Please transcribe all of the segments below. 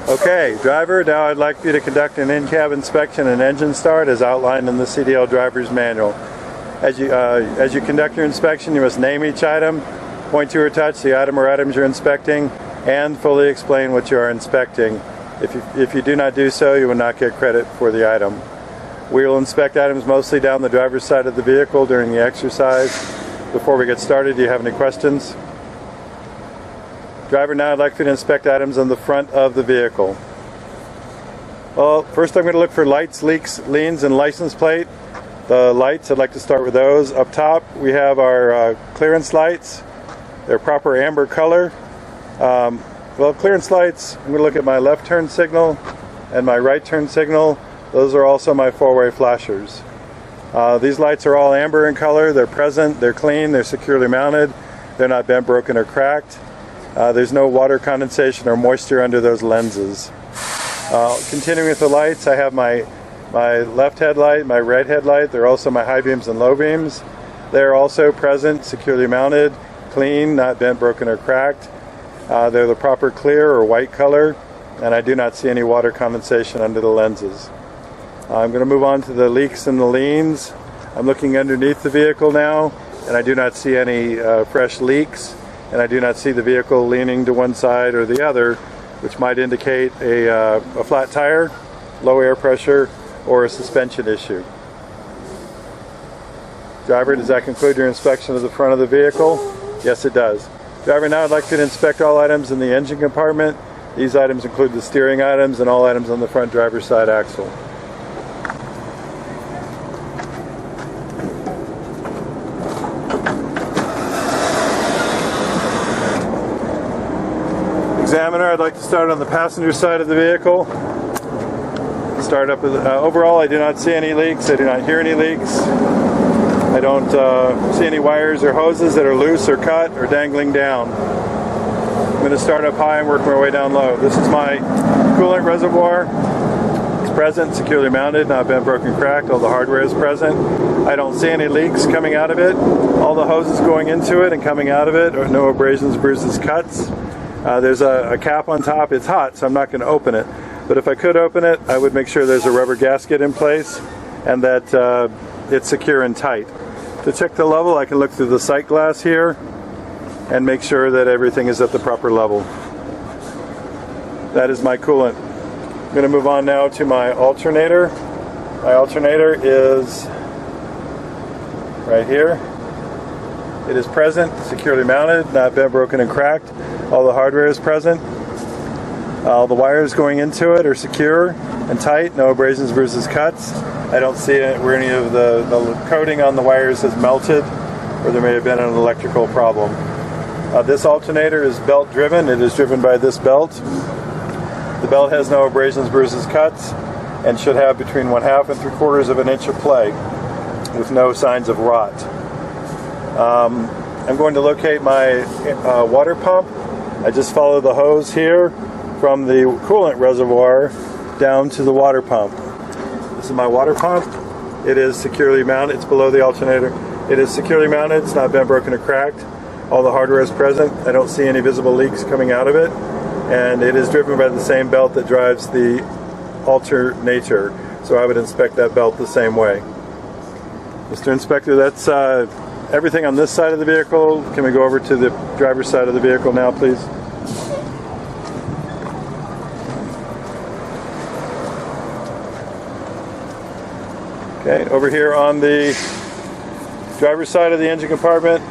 Okay, driver, now I'd like you to conduct an in-cab inspection and engine start as outlined in the CDL driver's manual. As you conduct your inspection, you must name each item, point to or touch the item or items you're inspecting, and fully explain what you are inspecting. If you do not do so, you will not get credit for the item. We will inspect items mostly down the driver's side of the vehicle during the exercise. Before we get started, do you have any questions? Driver, now I'd like you to inspect items on the front of the vehicle. Well, first I'm going to look for lights, leaks, liens, and license plate. The lights, I'd like to start with those. Up top, we have our clearance lights. They're proper amber color. Well, clearance lights, I'm going to look at my left turn signal and my right turn signal. Those are also my four-way flashers. These lights are all amber in color. They're present, they're clean, they're securely mounted. They're not bent, broken, or cracked. There's no water condensation or moisture under those lenses. Continuing with the lights, I have my left headlight, my right headlight. They're also my high beams and low beams. They're also present, securely mounted, clean, not bent, broken, or cracked. They're the proper clear or white color, and I do not see any water condensation under the lenses. I'm going to move on to the leaks and the liens. I'm looking underneath the vehicle now, and I do not see any fresh leaks. And I do not see the vehicle leaning to one side or the other, which might indicate a flat tire, low air pressure, or a suspension issue. Driver, does that conclude your inspection of the front of the vehicle? Yes, it does. Driver, now I'd like you to inspect all items in the engine compartment. These items include the steering items and all items on the front driver's side axle. Examiner, I'd like to start on the passenger side of the vehicle. Start up with, overall, I do not see any leaks. I do not hear any leaks. I don't see any wires or hoses that are loose or cut or dangling down. I'm going to start up high and work my way down low. This is my coolant reservoir. It's present, securely mounted, not bent, broken, cracked. All the hardware is present. I don't see any leaks coming out of it. All the hoses going into it and coming out of it, no abrasions, bruises, cuts. There's a cap on top. It's hot, so I'm not going to open it. But if I could open it, I would make sure there's a rubber gasket in place and that it's secure and tight. To check the level, I can look through the sight glass here and make sure that everything is at the proper level. That is my coolant. I'm going to move on now to my alternator. My alternator is right here. It is present, securely mounted, not bent, broken, and cracked. All the hardware is present. All the wires going into it are secure and tight, no abrasions, bruises, cuts. I don't see where any of the coating on the wires has melted, or there may have been an electrical problem. This alternator is belt driven. It is driven by this belt. The belt has no abrasions, bruises, cuts, and should have between 1/2 and 3/4 of an inch of play, with no signs of rot. I'm going to locate my water pump. I just follow the hose here from the coolant reservoir down to the water pump. This is my water pump. It is securely mounted. It's below the alternator. It is securely mounted. It's not bent, broken, or cracked. All the hardware is present. I don't see any visible leaks coming out of it. And it is driven by the same belt that drives the alternator. So I would inspect that belt the same way. Mr. Inspector, that's everything on this side of the vehicle. Can we go over to the driver's side of the vehicle now, please? Okay, over here on the driver's side of the engine compartment,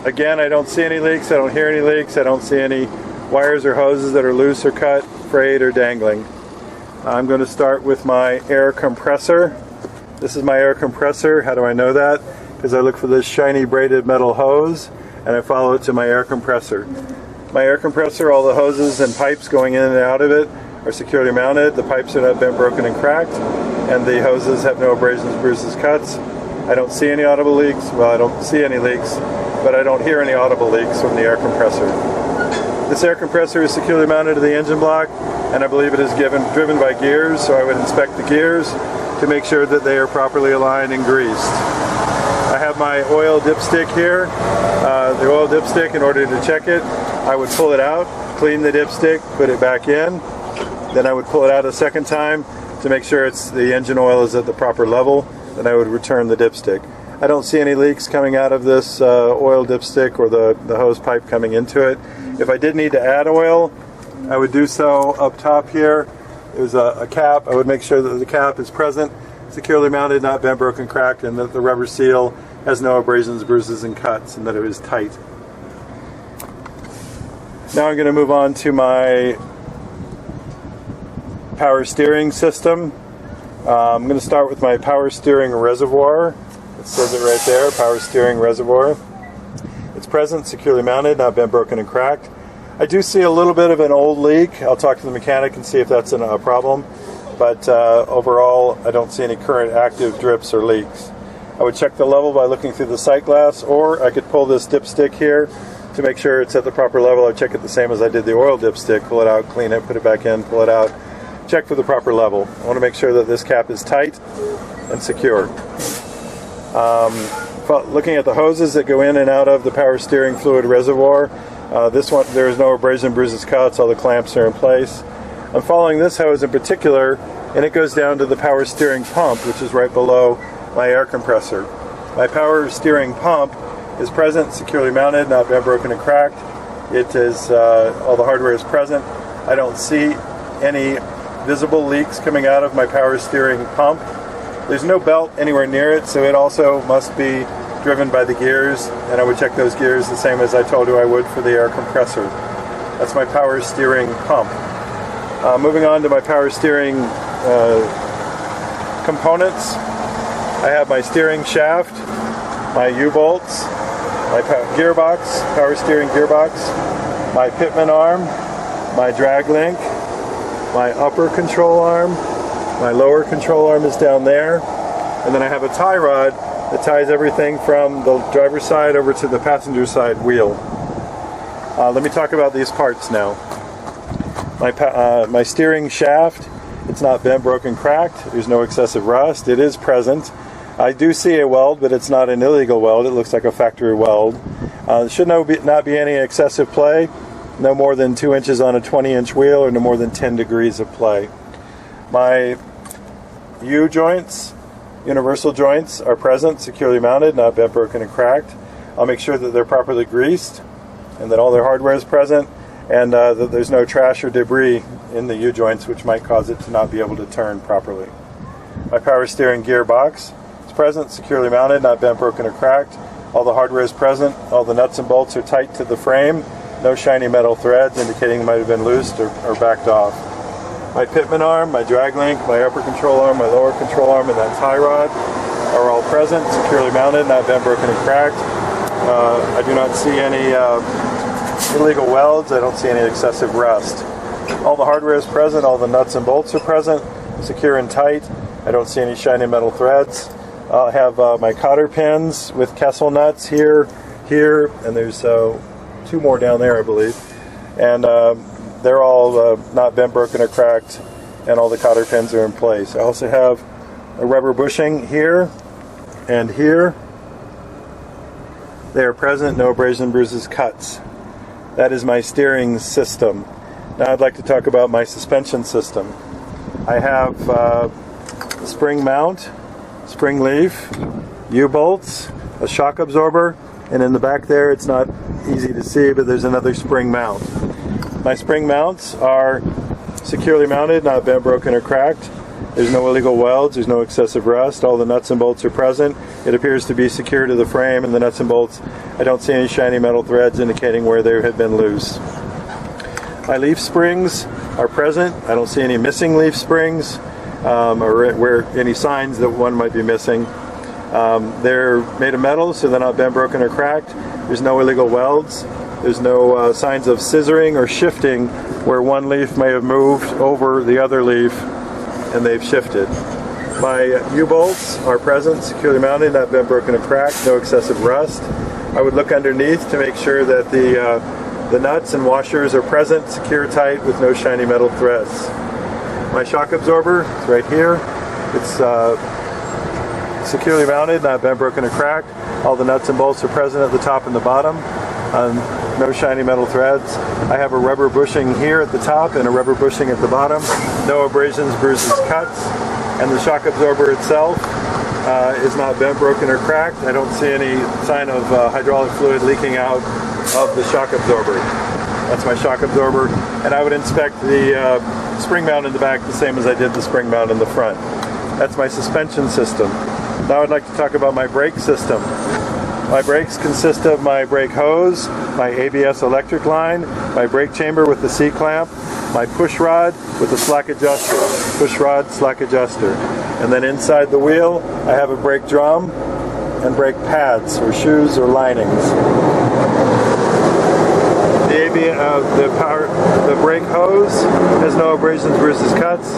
again, I don't see any leaks. I don't hear any leaks. I don't see any wires or hoses that are loose or cut, frayed, or dangling. I'm going to start with my air compressor. This is my air compressor. How do I know that? Because I look for this shiny braided metal hose and I follow it to my air compressor. My air compressor, all the hoses and pipes going in and out of it are securely mounted. The pipes are not bent, broken, and cracked, and the hoses have no abrasions, bruises, cuts. I don't see any audible leaks. Well, I don't see any leaks, but I don't hear any audible leaks from the air compressor. This air compressor is securely mounted to the engine block, and I believe it is driven by gears, so I would inspect the gears to make sure that they are properly aligned and greased. I have my oil dipstick here. The oil dipstick, in order to check it, I would pull it out, clean the dipstick, put it back in. Then I would pull it out a second time to make sure the engine oil is at the proper level. Then I would return the dipstick. I don't see any leaks coming out of this oil dipstick or the hose pipe coming into it. If I did need to add oil, I would do so up top here. There's a cap. I would make sure that the cap is present, securely mounted, not bent, broken, cracked, and that the rubber seal has no abrasions, bruises, and cuts, and that it is tight. Now I'm going to move on to my power steering system. I'm going to start with my power steering reservoir. It says it right there, power steering reservoir. It's present, securely mounted, not bent, broken, and cracked. I do see a little bit of an old leak. I'll talk to the mechanic and see if that's a problem. But overall, I don't see any current active drips or leaks. I would check the level by looking through the sight glass, or I could pull this dipstick here to make sure it's at the proper level. I check it the same as I did the oil dipstick. Pull it out, clean it, put it back in, pull it out. Check for the proper level. I want to make sure that this cap is tight and secure. Looking at the hoses that go in and out of the power steering fluid reservoir, this one, there is no abrasion, bruises, cuts. All the clamps are in place. I'm following this hose in particular, and it goes down to the power steering pump, which is right below my air compressor. My power steering pump is present, securely mounted, not bent, broken, and cracked. It is all the hardware is present. I don't see any visible leaks coming out of my power steering pump. There's no belt anywhere near it, so it also must be driven by the gears, and I would check those gears the same as I told you I would for the air compressor. That's my power steering pump. Moving on to my power steering components, I have my steering shaft, my U-bolts, my gearbox, power steering gearbox, my pitman arm, my drag link, my upper control arm, my lower control arm is down there, and then I have a tie rod that ties everything from the driver's side over to the passenger side wheel. Let me talk about these parts now. My steering shaft, it's not bent, broken, cracked. There's no excessive rust. It is present. I do see a weld, but it's not an illegal weld. It looks like a factory weld. There should not be any excessive play. No more than 2 inches on a 20-inch wheel, or no more than 10 degrees of play. My U-joints, universal joints, are present, securely mounted, not bent, broken, and cracked. I'll make sure that they're properly greased and that all their hardware is present, and that there's no trash or debris in the U-joints which might cause it to not be able to turn properly. My power steering gearbox is present, securely mounted, not bent, broken, or cracked. All the hardware is present. All the nuts and bolts are tight to the frame. No shiny metal threads indicating they might have been loosed or backed off. My pitman arm, my drag link, my upper control arm, my lower control arm, and that tie rod are all present, securely mounted, not bent, broken, and cracked. I do not see any illegal welds. I don't see any excessive rust. All the hardware is present. All the nuts and bolts are present, secure and tight. I don't see any shiny metal threads. I have my cotter pins with Kessel nuts here, and there's 2 more down there, I believe. And they're all not bent, broken, or cracked, and all the cotter pins are in place. I also have a rubber bushing here and here. They are present, no abrasion, bruises, cuts. That is my steering system. Now I'd like to talk about my suspension system. I have a spring mount, spring leaf, U-bolts, a shock absorber, and in the back there, it's not easy to see, but there's another spring mount. My spring mounts are securely mounted, not bent, broken, or cracked. There's no illegal welds, there's no excessive rust. All the nuts and bolts are present. It appears to be secure to the frame, and the nuts and bolts, I don't see any shiny metal threads indicating where they have been loose. My leaf springs are present. I don't see any missing leaf springs or where any signs that one might be missing. They're made of metal, so they're not bent, broken, or cracked. There's no illegal welds. There's no signs of scissoring or shifting where one leaf may have moved over the other leaf and they've shifted. My U-bolts are present, securely mounted, not bent, broken, or cracked, no excessive rust. I would look underneath to make sure that the nuts and washers are present, secure, tight, with no shiny metal threads. My shock absorber is right here. It's securely mounted, not bent, broken, or cracked. All the nuts and bolts are present at the top and the bottom. no shiny metal threads. I have a rubber bushing here at the top and a rubber bushing at the bottom. No abrasions, bruises, cuts. And the shock absorber itself is not bent, broken, or cracked. I don't see any sign of hydraulic fluid leaking out of the shock absorber. That's my shock absorber. And I would inspect the spring mount in the back the same as I did the spring mount in the front. That's my suspension system. Now I'd like to talk about my brake system. My brakes consist of my brake hose, my ABS electric line, my brake chamber with the C-clamp, my push rod with the slack adjuster. Push rod, slack adjuster. And then inside the wheel, I have a brake drum and brake pads or shoes or linings. The brake hose has no abrasions, bruises, cuts.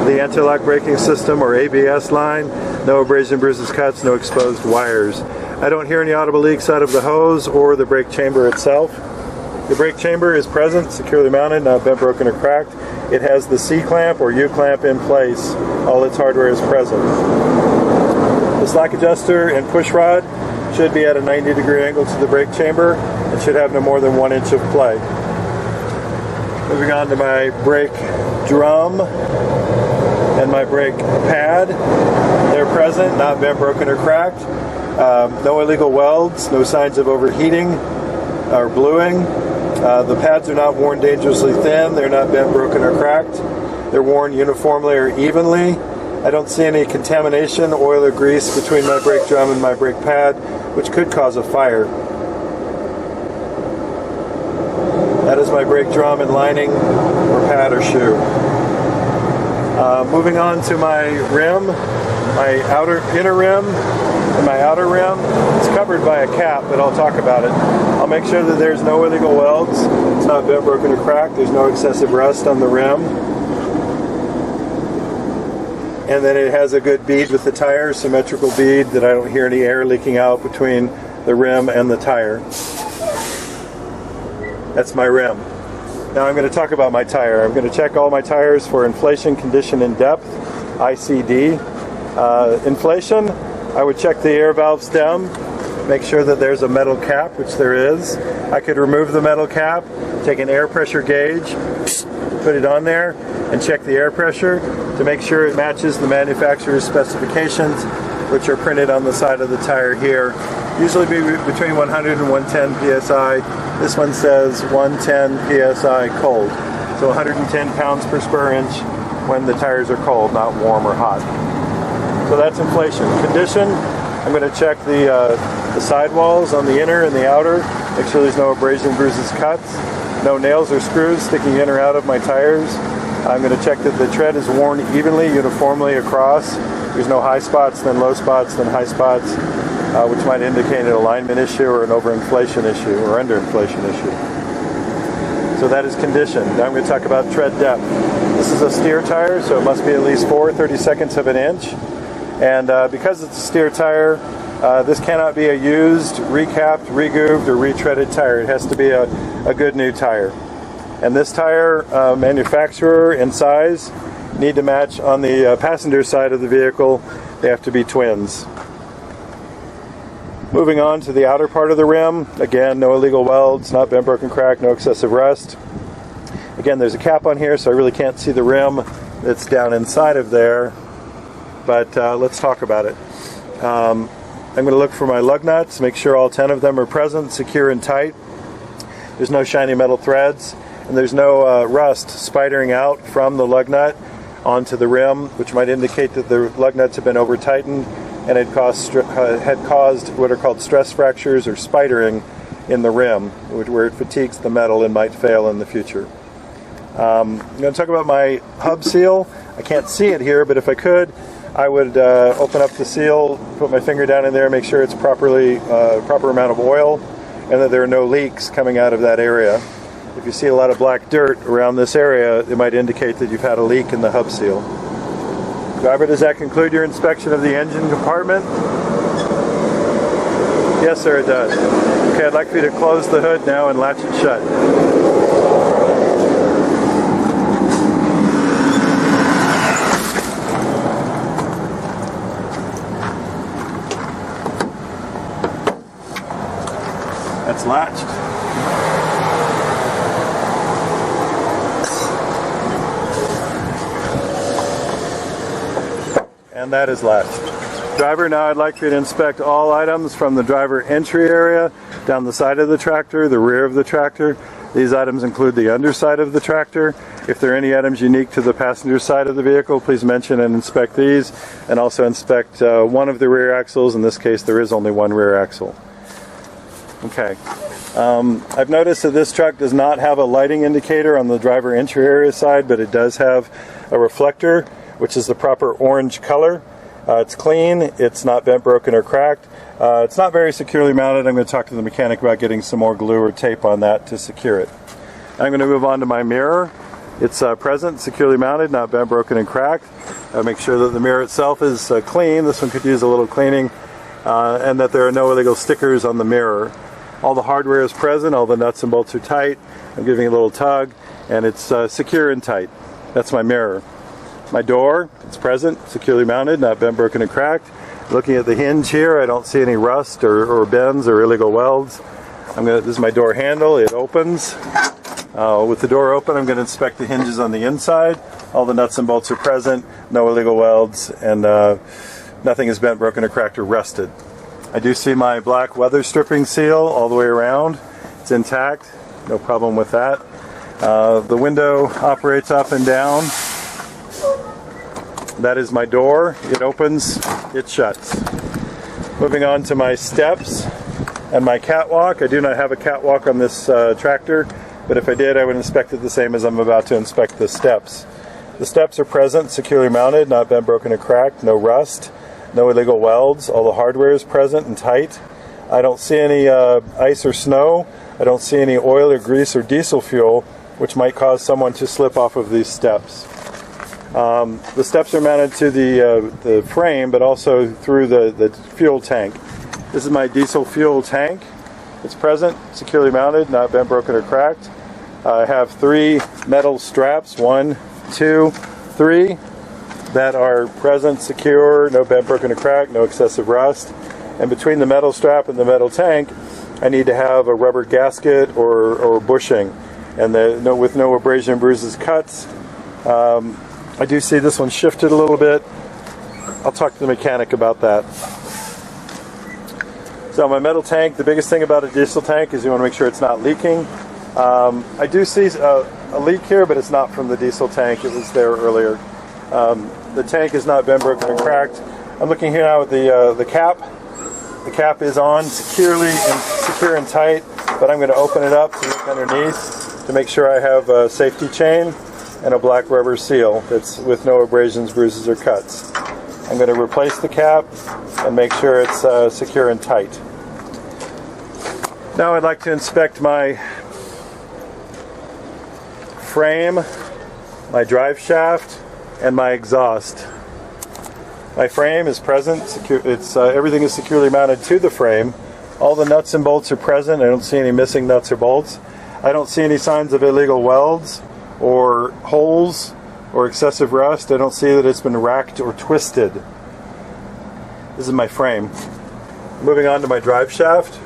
The anti-lock braking system or ABS line, no abrasion, bruises, cuts, no exposed wires. I don't hear any audible leaks out of the hose or the brake chamber itself. The brake chamber is present, securely mounted, not bent, broken, or cracked. It has the C-clamp or U-clamp in place. All its hardware is present. The slack adjuster and push rod should be at a 90-degree angle to the brake chamber and should have no more than 1 inch of play. Moving on to my brake drum and my brake pad. They're present, not bent, broken, or cracked. No illegal welds, no signs of overheating or bluing. The pads are not worn dangerously thin. They're not bent, broken, or cracked. They're worn uniformly or evenly. I don't see any contamination, oil, or grease between my brake drum and my brake pad, which could cause a fire. That is my brake drum and lining or pad or shoe. Moving on to my rim, my inner rim and my outer rim. It's covered by a cap, but I'll talk about it. I'll make sure that there's no illegal welds. It's not bent, broken, or cracked. There's no excessive rust on the rim. And then it has a good bead with the tire, symmetrical bead that I don't hear any air leaking out between the rim and the tire. That's my rim. Now I'm going to talk about my tire. I'm going to check all my tires for inflation, condition, and depth, ICD. Inflation, I would check the air valve stem, make sure that there's a metal cap, which there is. I could remove the metal cap, take an air pressure gauge, put it on there, and check the air pressure to make sure it matches the manufacturer's specifications, which are printed on the side of the tire here. Usually be between 100 and 110 psi. This one says 110 psi cold. So 110 pounds per square inch when the tires are cold, not warm or hot. So that's inflation. Condition, I'm going to check the sidewalls on the inner and the outer. Make sure there's no abrasion, bruises, cuts. No nails or screws sticking in or out of my tires. I'm going to check that the tread is worn evenly, uniformly across. There's no high spots, then low spots, then high spots, which might indicate an alignment issue or an overinflation issue or underinflation issue. So that is condition. Now I'm going to talk about tread depth. This is a steer tire, so it must be at least 4/32 of an inch. And because it's a steer tire, this cannot be a used, recapped, regrooved, or retreaded tire. It has to be a good new tire. And this tire, manufacturer and size, need to match on the passenger side of the vehicle. They have to be twins. Moving on to the outer part of the rim, again, no illegal welds, not bent, broken, cracked, no excessive rust. Again, there's a cap on here, so I really can't see the rim that's down inside of there, but let's talk about it. I'm going to look for my lug nuts, make sure all 10 of them are present, secure and tight. There's no shiny metal threads, and there's no rust spidering out from the lug nut onto the rim, which might indicate that the lug nuts have been over tightened and had caused what are called stress fractures or spidering in the rim, where it fatigues the metal and might fail in the future. I'm going to talk about my hub seal. I can't see it here, but if I could, I would open up the seal, put my finger down in there, make sure it's proper amount of oil, and that there are no leaks coming out of that area. If you see a lot of black dirt around this area, it might indicate that you've had a leak in the hub seal. Driver, does that conclude your inspection of the engine compartment? Yes, sir, it does. Okay, I'd like for you to close the hood now and latch it shut. That's latched. And that is left. Driver, now I'd like for you to inspect all items from the driver entry area, down the side of the tractor, the rear of the tractor. These items include the underside of the tractor. If there are any items unique to the passenger side of the vehicle, please mention and inspect these, and also inspect one of the rear axles. In this case, there is only one rear axle. Okay. I've noticed that this truck does not have a lighting indicator on the driver entry area side, but it does have a reflector, which is the proper orange color. It's clean, it's not bent, broken, or cracked. It's not very securely mounted. I'm going to talk to the mechanic about getting some more glue or tape on that to secure it. I'm going to move on to my mirror. It's present, securely mounted, not bent, broken, and cracked. Make sure that the mirror itself is clean. This one could use a little cleaning, and that there are no illegal stickers on the mirror. All the hardware is present, all the nuts and bolts are tight. I'm giving a little tug, and it's secure and tight. That's my mirror. My door, it's present, securely mounted, not bent, broken, and cracked. Looking at the hinge here, I don't see any rust or bends or illegal welds. This is my door handle, it opens. With the door open, I'm going to inspect the hinges on the inside. All the nuts and bolts are present, no illegal welds, and nothing is bent, broken, or cracked or rusted. I do see my black weather stripping seal all the way around. It's intact, no problem with that. The window operates up and down. That is my door. It opens, it shuts. Moving on to my steps and my catwalk. I do not have a catwalk on this tractor, but if I did, I would inspect it the same as I'm about to inspect the steps. The steps are present, securely mounted, not bent, broken, or cracked, no rust, no illegal welds. All the hardware is present and tight. I don't see any ice or snow. I don't see any oil or grease or diesel fuel, which might cause someone to slip off of these steps. The steps are mounted to the frame, but also through the fuel tank. This is my diesel fuel tank. It's present, securely mounted, not bent, broken, or cracked. I have 3 metal straps, 1, 2, 3, that are present, secure, no bent, broken, or cracked, no excessive rust. And between the metal strap and the metal tank, I need to have a rubber gasket or bushing, and with no abrasion, bruises, cuts. I do see this one shifted a little bit. I'll talk to the mechanic about that. So my metal tank, the biggest thing about a diesel tank is you want to make sure it's not leaking. I do see a leak here, but it's not from the diesel tank. It was there earlier. The tank is not bent, broken, and cracked. I'm looking here now at the cap. The cap is on secure and tight, but I'm going to open it up to look underneath to make sure I have a safety chain and a black rubber seal that's with no abrasions, bruises, or cuts. I'm going to replace the cap and make sure it's secure and tight. Now I'd like to inspect my frame, my drive shaft, and my exhaust. My frame is present, everything is securely mounted to the frame. All the nuts and bolts are present. I don't see any missing nuts or bolts. I don't see any signs of illegal welds or holes or excessive rust. I don't see that it's been racked or twisted. This is my frame. Moving on to my drive shaft.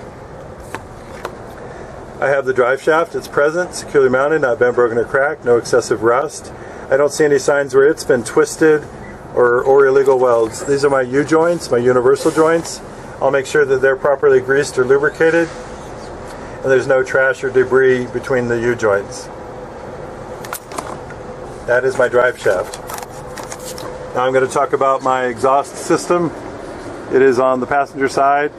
I have the drive shaft. It's present, securely mounted, not bent, broken, or cracked, no excessive rust. I don't see any signs where it's been twisted or illegal welds. These are my U-joints, my universal joints. I'll make sure that they're properly greased or lubricated, and there's no trash or debris between the U-joints. That is my drive shaft. Now I'm going to talk about my exhaust system. It is on the passenger side,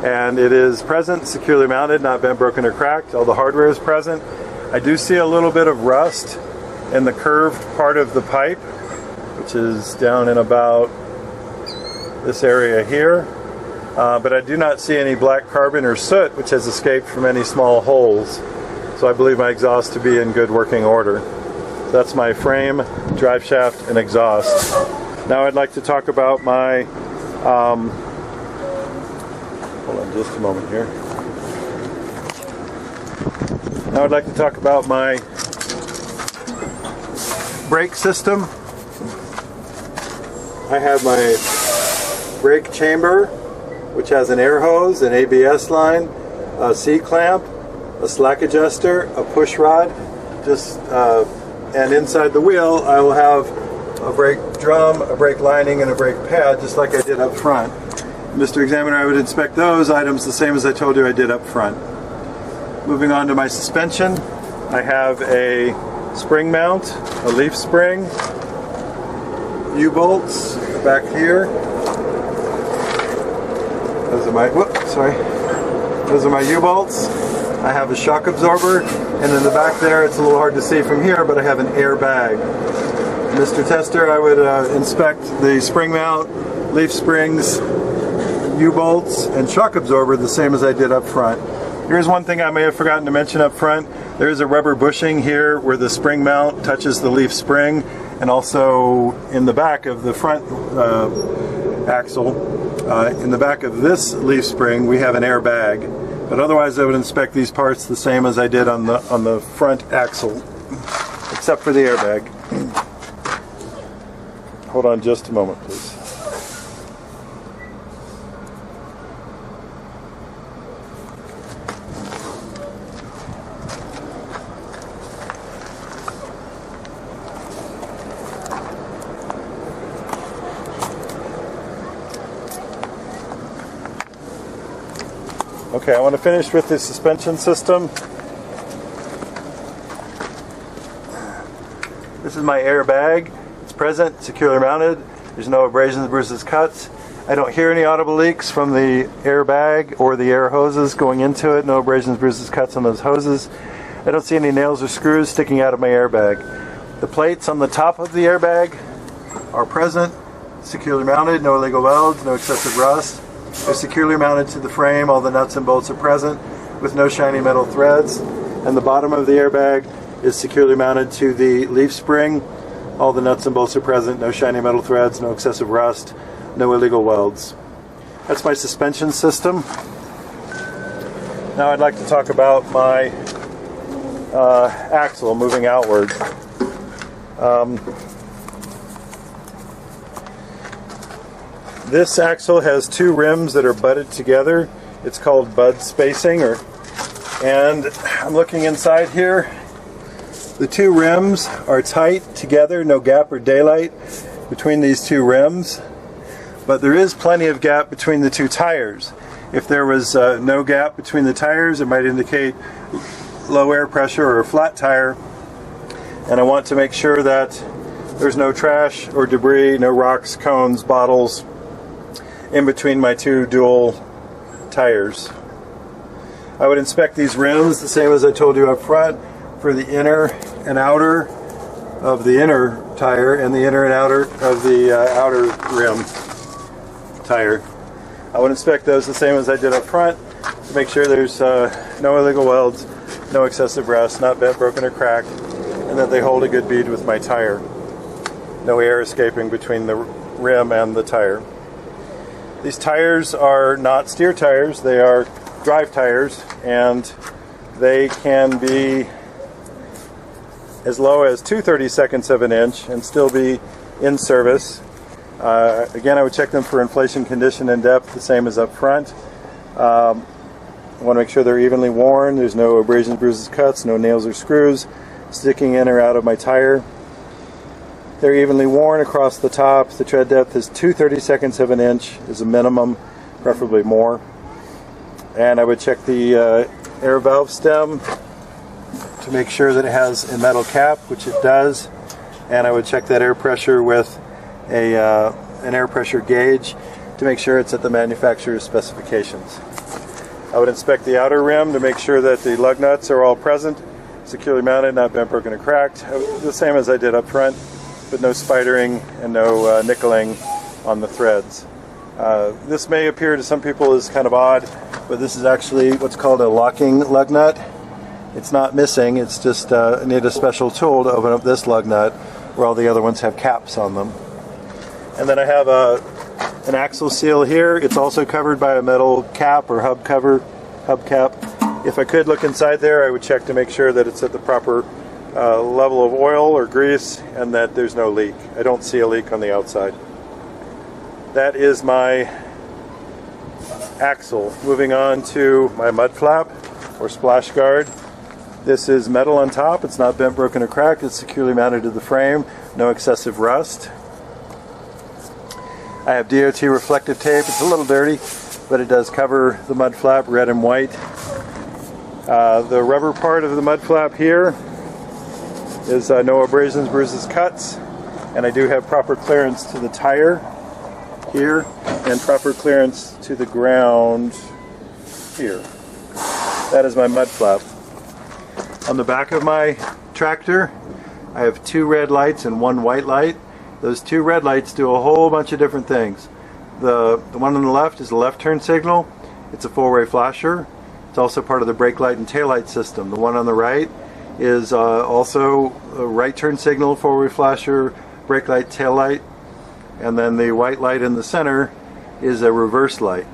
and it is present, securely mounted, not bent, broken, or cracked. All the hardware is present. I do see a little bit of rust in the curved part of the pipe, which is down in about this area here. But I do not see any black carbon or soot which has escaped from any small holes. So I believe my exhaust to be in good working order. That's my frame, drive shaft, and exhaust. Now I'd like to talk about my, hold on just a moment here. Now I'd like to talk about my brake system. I have my brake chamber, which has an air hose, an ABS line, a C-clamp, a slack adjuster, a push rod, and inside the wheel I will have a brake drum, a brake lining, and a brake pad, just like I did up front. Mr. Examiner, I would inspect those items the same as I told you I did up front. Moving on to my suspension, I have a spring mount, a leaf spring, U-bolts back here. Those are my, those are my U-bolts. I have a shock absorber, and in the back there, it's a little hard to see from here, but I have an airbag. Mr. Tester, I would inspect the spring mount, leaf springs, U-bolts, and shock absorber the same as I did up front. Here's one thing I may have forgotten to mention up front. There is a rubber bushing here where the spring mount touches the leaf spring, and also in the back of the front axle, in the back of this leaf spring, we have an airbag. But otherwise, I would inspect these parts the same as I did on the front axle, except for the airbag. Hold on just a moment, please. Okay, I want to finish with the suspension system. This is my airbag. It's present, securely mounted. There's no abrasions, bruises, cuts. I don't hear any audible leaks from the airbag or the air hoses going into it. No abrasions, bruises, cuts on those hoses. I don't see any nails or screws sticking out of my airbag. The plates on the top of the airbag are present, securely mounted, no illegal welds, no excessive rust. They're securely mounted to the frame. All the nuts and bolts are present with no shiny metal threads. And the bottom of the airbag is securely mounted to the leaf spring. All the nuts and bolts are present, no shiny metal threads, no excessive rust, no illegal welds. That's my suspension system. Now I'd like to talk about my axle moving outward. This axle has two rims that are butted together. It's called bud spacing, and I'm looking inside here. The two rims are tight together, no gap or daylight between these two rims, but there is plenty of gap between the two tires. If there was no gap between the tires, it might indicate low air pressure or a flat tire, and I want to make sure that there's no trash or debris, no rocks, cones, bottles in between my two dual tires. I would inspect these rims the same as I told you up front for the inner and outer of the inner tire and the inner and outer of the outer rim tire. I would inspect those the same as I did up front to make sure there's no illegal welds, no excessive rust, not bent, broken, or cracked, and that they hold a good bead with my tire. No air escaping between the rim and the tire. These tires are not steer tires, they are drive tires, and they can be as low as 2/32 of an inch and still be in service. Again, I would check them for inflation, condition, and depth, the same as up front. I want to make sure they're evenly worn, there's no abrasions, bruises, cuts, no nails or screws sticking in or out of my tire. They're evenly worn across the top. The tread depth is 2/32 of an inch is a minimum, preferably more. And I would check the air valve stem to make sure that it has a metal cap, which it does. And I would check that air pressure with an air pressure gauge to make sure it's at the manufacturer's specifications. I would inspect the outer rim to make sure that the lug nuts are all present, securely mounted, not bent, broken, or cracked, the same as I did up front, but no spidering and no nickeling on the threads. This may appear to some people as kind of odd, but this is actually what's called a locking lug nut. It's not missing, it's just I need a special tool to open up this lug nut where all the other ones have caps on them. And then I have an axle seal here. It's also covered by a metal cap or hub cap. If I could look inside there, I would check to make sure that it's at the proper level of oil or grease and that there's no leak. I don't see a leak on the outside. That is my axle. Moving on to my mud flap or splash guard. This is metal on top. It's not bent, broken, or cracked. It's securely mounted to the frame. No excessive rust. I have DOT reflective tape. It's a little dirty, but it does cover the mud flap, red and white. The rubber part of the mud flap here is no abrasions, bruises, cuts. And I do have proper clearance to the tire here and proper clearance to the ground here. That is my mud flap. On the back of my tractor, I have 2 red lights and 1 white light. Those 2 red lights do a whole bunch of different things. The one on the left is a left turn signal. It's a 4-way flasher. It's also part of the brake light and tail light system. The one on the right is also a right turn signal, 4-way flasher, brake light, tail light. And then the white light in the center is a reverse light.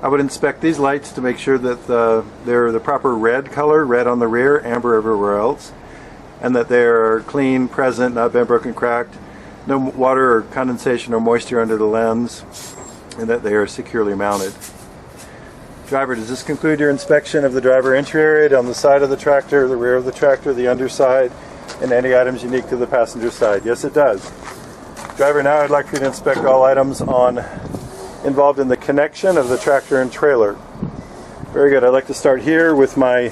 I would inspect these lights to make sure that they're the proper red color, red on the rear, amber everywhere else, and that they're clean, present, not bent, broken, cracked, no water or condensation or moisture under the lens, and that they are securely mounted. Driver, does this conclude your inspection of the driver entry area on the side of the tractor, the rear of the tractor, the underside, and any items unique to the passenger side? Yes, it does. Driver, now I'd like for you to inspect all items involved in the connection of the tractor and trailer. Very good. I'd like to start here with my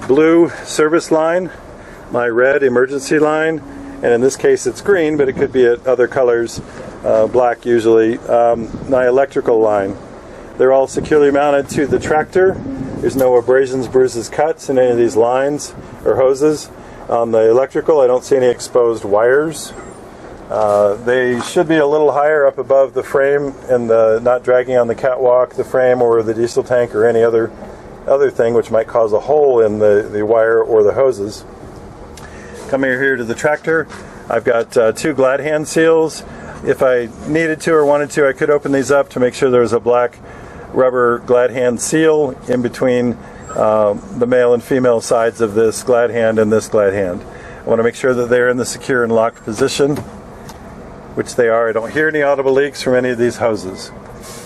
blue service line, my red emergency line, and in this case it's green, but it could be at other colors, black usually, my electrical line. They're all securely mounted to the tractor. There's no abrasions, bruises, cuts in any of these lines or hoses. On the electrical, I don't see any exposed wires. They should be a little higher up above the frame and not dragging on the catwalk, the frame, or the diesel tank, or any other thing which might cause a hole in the wire or the hoses. Coming here to the tractor, I've got 2 glad hand seals. If I needed to or wanted to, I could open these up to make sure there's a black rubber glad hand seal in between the male and female sides of this glad hand and this glad hand. I want to make sure that they're in the secure and locked position, which they are. I don't hear any audible leaks from any of these hoses.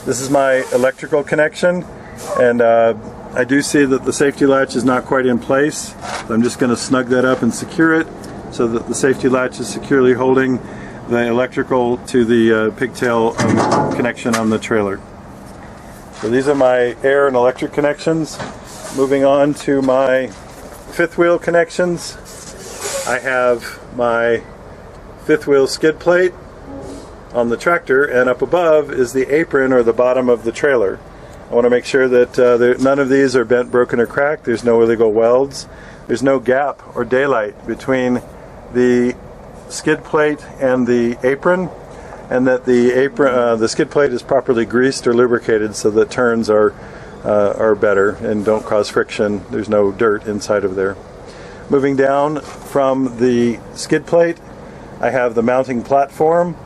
This is my electrical connection, and I do see that the safety latch is not quite in place. So I'm just going to snug that up and secure it so that the safety latch is securely holding the electrical to the pigtail connection on the trailer. So these are my air and electric connections. Moving on to my 5th wheel connections. I have my 5th wheel skid plate on the tractor, and up above is the apron or the bottom of the trailer. I want to make sure that none of these are bent, broken, or cracked. There's no illegal welds. There's no gap or daylight between the skid plate and the apron, and that the skid plate is properly greased or lubricated so that turns are better and don't cause friction. There's no dirt inside of there. Moving down from the skid plate, I have the mounting platform.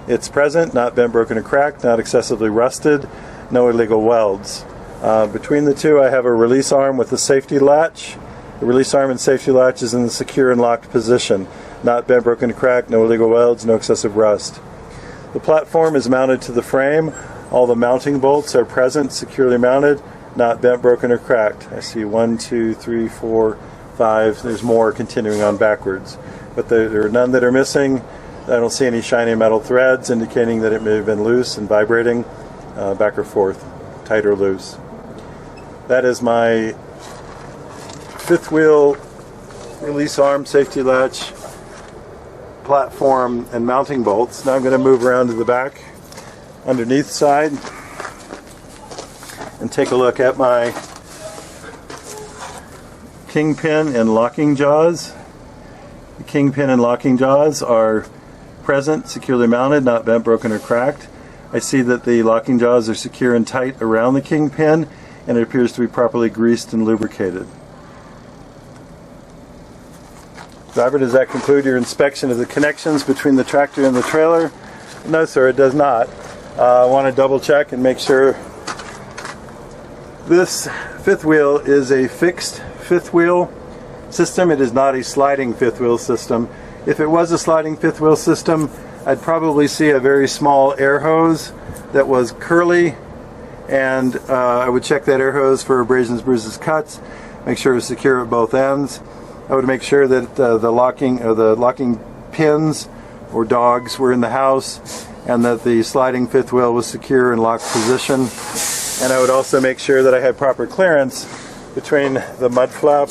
It's present, not bent, broken, or cracked, not excessively rusted, no illegal welds. Between the two, I have a release arm with a safety latch. The release arm and safety latch is in the secure and locked position. Not bent, broken, or cracked, no illegal welds, no excessive rust. The platform is mounted to the frame. All the mounting bolts are present, securely mounted, not bent, broken, or cracked. I see 1, 2, 3, 4, 5. There's more continuing on backwards. But there are none that are missing. I don't see any shiny metal threads indicating that it may have been loose and vibrating back or forth, tight or loose. That is my 5th wheel release arm, safety latch, platform, and mounting bolts. Now I'm going to move around to the back underneath side and take a look at my kingpin and locking jaws. The kingpin and locking jaws are present, securely mounted, not bent, broken, or cracked. I see that the locking jaws are secure and tight around the kingpin, and it appears to be properly greased and lubricated. Driver, does that conclude your inspection of the connections between the tractor and the trailer? No, sir, it does not. I want to double check and make sure. This 5th wheel is a fixed 5th wheel system. It is not a sliding 5th wheel system. If it was a sliding 5th wheel system, I'd probably see a very small air hose that was curly, and I would check that air hose for abrasions, bruises, cuts. make sure it's secure at both ends. I would make sure that the locking pins or dogs were in the house, and that the sliding fifth wheel was secure in locked position. And I would also make sure that I had proper clearance between the mud flap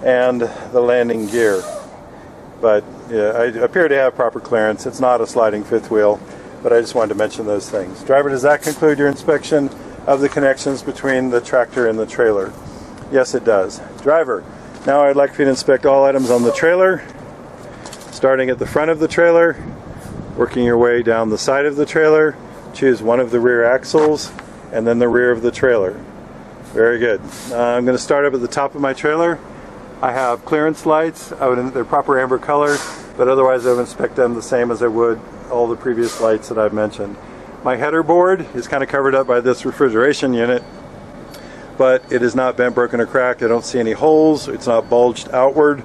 and the landing gear. But yeah, I appear to have proper clearance. It's not a sliding fifth wheel, but I just wanted to mention those things. Driver, does that conclude your inspection of the connections between the tractor and the trailer? Yes, it does. Driver, now I'd like for you to inspect all items on the trailer, starting at the front of the trailer, working your way down the side of the trailer. Choose one of the rear axles and then the rear of the trailer. Very good. I'm going to start up at the top of my trailer. I have clearance lights. They're proper amber color, but otherwise I would inspect them the same as I would all the previous lights that I've mentioned. My header board is kind of covered up by this refrigeration unit, but it is not bent, broken, or cracked. I don't see any holes. It's not bulged outward.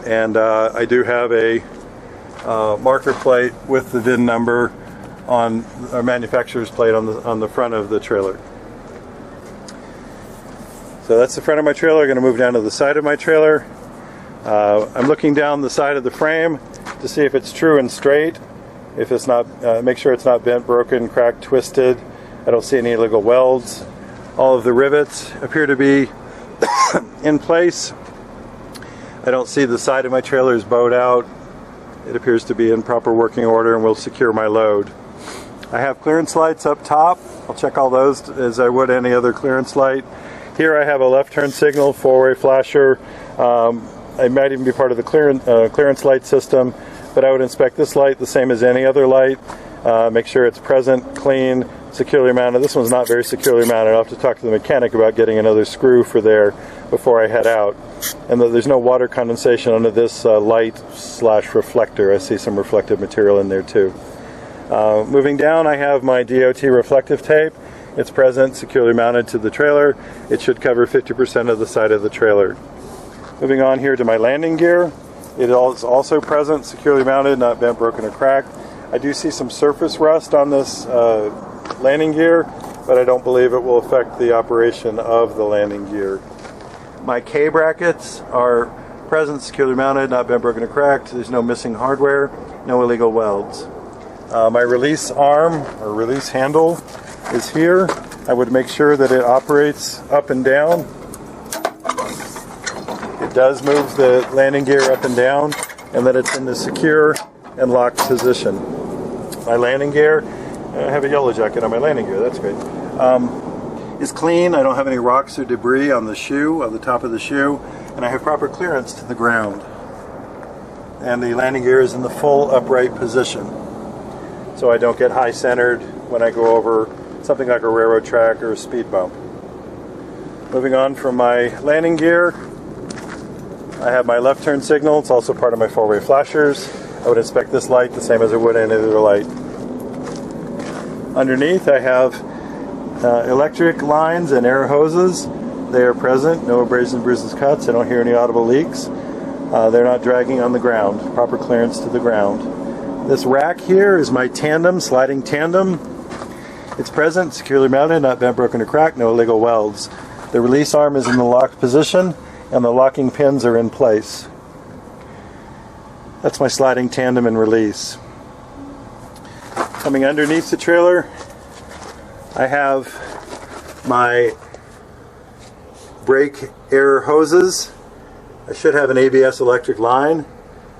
And I do have a marker plate with the VIN number on our manufacturer's plate on the front of the trailer. So that's the front of my trailer. I'm going to move down to the side of my trailer. I'm looking down the side of the frame to see if it's true and straight. If it's not, make sure it's not bent, broken, cracked, twisted. I don't see any illegal welds. All of the rivets appear to be in place. I don't see the side of my trailer's bowed out. It appears to be in proper working order and will secure my load. I have clearance lights up top. I'll check all those as I would any other clearance light. Here I have a left turn signal, four-way flasher. I might even be part of the clearance light system, but I would inspect this light the same as any other light. Make sure it's present, clean, securely mounted. This one's not very securely mounted. I'll have to talk to the mechanic about getting another screw for there before I head out. And there's no water condensation under this light/reflector. I see some reflective material in there too. Moving down, I have my DOT reflective tape. It's present, securely mounted to the trailer. It should cover 50% of the side of the trailer. Moving on here to my landing gear. It is also present, securely mounted, not bent, broken, or cracked. I do see some surface rust on this landing gear, but I don't believe it will affect the operation of the landing gear. My K brackets are present, securely mounted, not bent, broken, or cracked. There's no missing hardware, no illegal welds. My release arm or release handle is here. I would make sure that it operates up and down. It does move the landing gear up and down, and that it's in the secure and locked position. My landing gear, I have a yellow jacket on my landing gear, that's great, is clean. I don't have any rocks or debris on the shoe, on the top of the shoe, and I have proper clearance to the ground. And the landing gear is in the full upright position, so I don't get high centered when I go over something like a railroad track or a speed bump. Moving on from my landing gear, I have my left turn signal. It's also part of my four-way flashers. I would inspect this light the same as I would any other light. Underneath I have electric lines and air hoses. They are present, no abrasions, bruises, cuts. I don't hear any audible leaks. They're not dragging on the ground. Proper clearance to the ground. This rack here is my tandem, sliding tandem. It's present, securely mounted, not bent, broken, or cracked, no illegal welds. The release arm is in the locked position, and the locking pins are in place. That's my sliding tandem and release. Coming underneath the trailer, I have my brake air hoses. I should have an ABS electric line.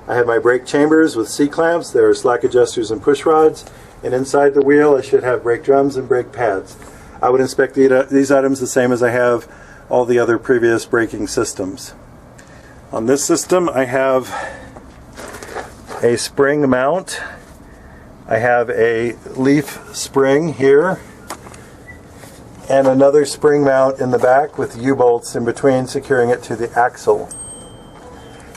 I have my brake chambers with C-clamps. There are slack adjusters and push rods. And inside the wheel I should have brake drums and brake pads. I would inspect these items the same as I have all the other previous braking systems. On this system I have a spring mount. I have a leaf spring here and another spring mount in the back with U-bolts in between securing it to the axle.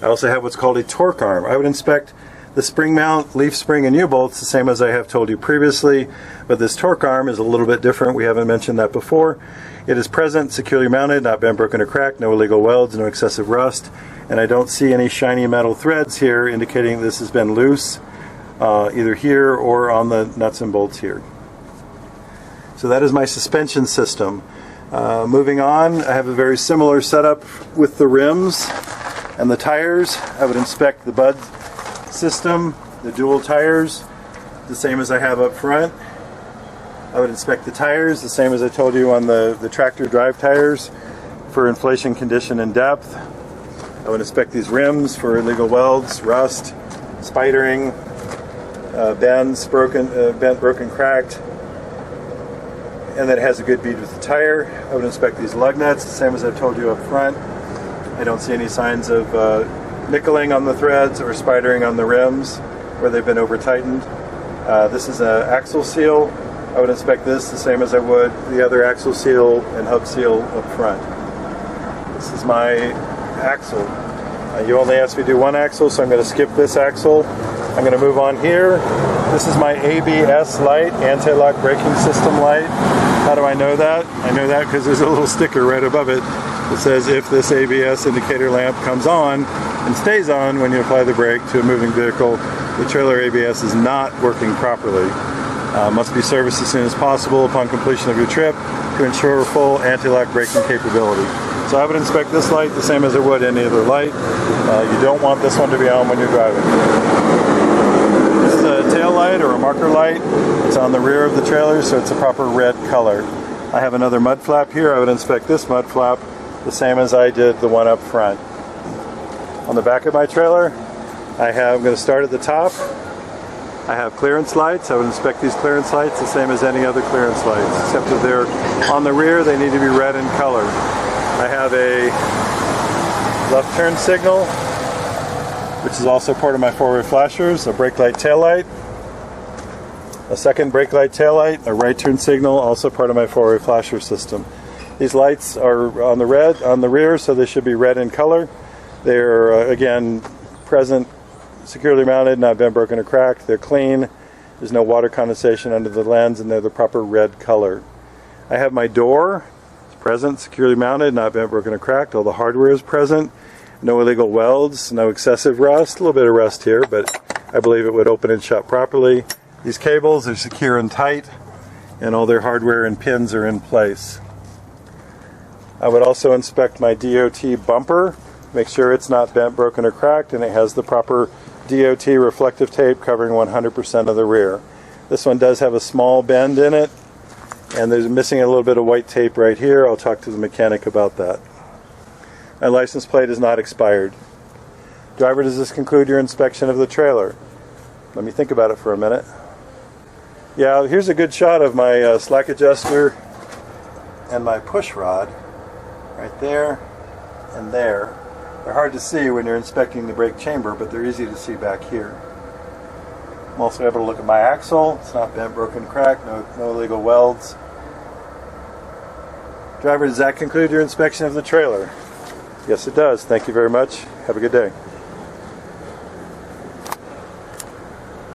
I also have what's called a torque arm. I would inspect the spring mount, leaf spring, and U-bolts the same as I have told you previously, but this torque arm is a little bit different. We haven't mentioned that before. It is present, securely mounted, not bent, broken, or cracked, no illegal welds, no excessive rust, and I don't see any shiny metal threads here indicating this has been loose, either here or on the nuts and bolts here. So that is my suspension system. Moving on, I have a very similar setup with the rims and the tires. I would inspect the bud system, the dual tires, the same as I have up front. I would inspect the tires, the same as I told you on the tractor drive tires, for inflation, condition, and depth. I would inspect these rims for illegal welds, rust, spidering, bends, bent, broken, cracked, and that it has a good bead with the tire. I would inspect these lug nuts, the same as I've told you up front. I don't see any signs of nickeling on the threads or spidering on the rims where they've been over tightened. This is an axle seal. I would inspect this the same as I would the other axle seal and hub seal up front. This is my axle. You only asked me to do one axle, so I'm going to skip this axle. I'm going to move on here. This is my ABS light, anti-lock braking system light. How do I know that? I know that because there's a little sticker right above it that says if this ABS indicator lamp comes on and stays on when you apply the brake to a moving vehicle, the trailer ABS is not working properly. Must be serviced as soon as possible upon completion of your trip to ensure full anti-lock braking capability. So I would inspect this light the same as I would any other light. You don't want this one to be on when you're driving. This is a tail light or a marker light. It's on the rear of the trailer, so it's a proper red color. I have another mud flap here. I would inspect this mud flap the same as I did the one up front. On the back of my trailer, I'm going to start at the top. I have clearance lights. I would inspect these clearance lights the same as any other clearance lights, except if they're on the rear, they need to be red in color. I have a left turn signal, which is also part of my forward flashers, a brake light tail light, a second brake light tail light, a right turn signal, also part of my forward flasher system. These lights are on the rear, so they should be red in color. They're again present, securely mounted, not bent, broken, or cracked. They're clean. There's no water condensation under the lens, and they're the proper red color. I have my door. It's present, securely mounted, not bent, broken, or cracked. All the hardware is present. No illegal welds, no excessive rust. A little bit of rust here, but I believe it would open and shut properly. These cables are secure and tight, and all their hardware and pins are in place. I would also inspect my DOT bumper. Make sure it's not bent, broken, or cracked, and it has the proper DOT reflective tape covering 100% of the rear. This one does have a small bend in it, and there's missing a little bit of white tape right here. I'll talk to the mechanic about that. My license plate is not expired. Driver, does this conclude your inspection of the trailer? Let me think about it for a minute. Yeah, here's a good shot of my slack adjuster and my push rod right there and there. They're hard to see when you're inspecting the brake chamber, but they're easy to see back here. I'm also able to look at my axle. It's not bent, broken, cracked, no illegal welds. Driver, does that conclude your inspection of the trailer? Yes, it does. Thank you very much. Have a good day.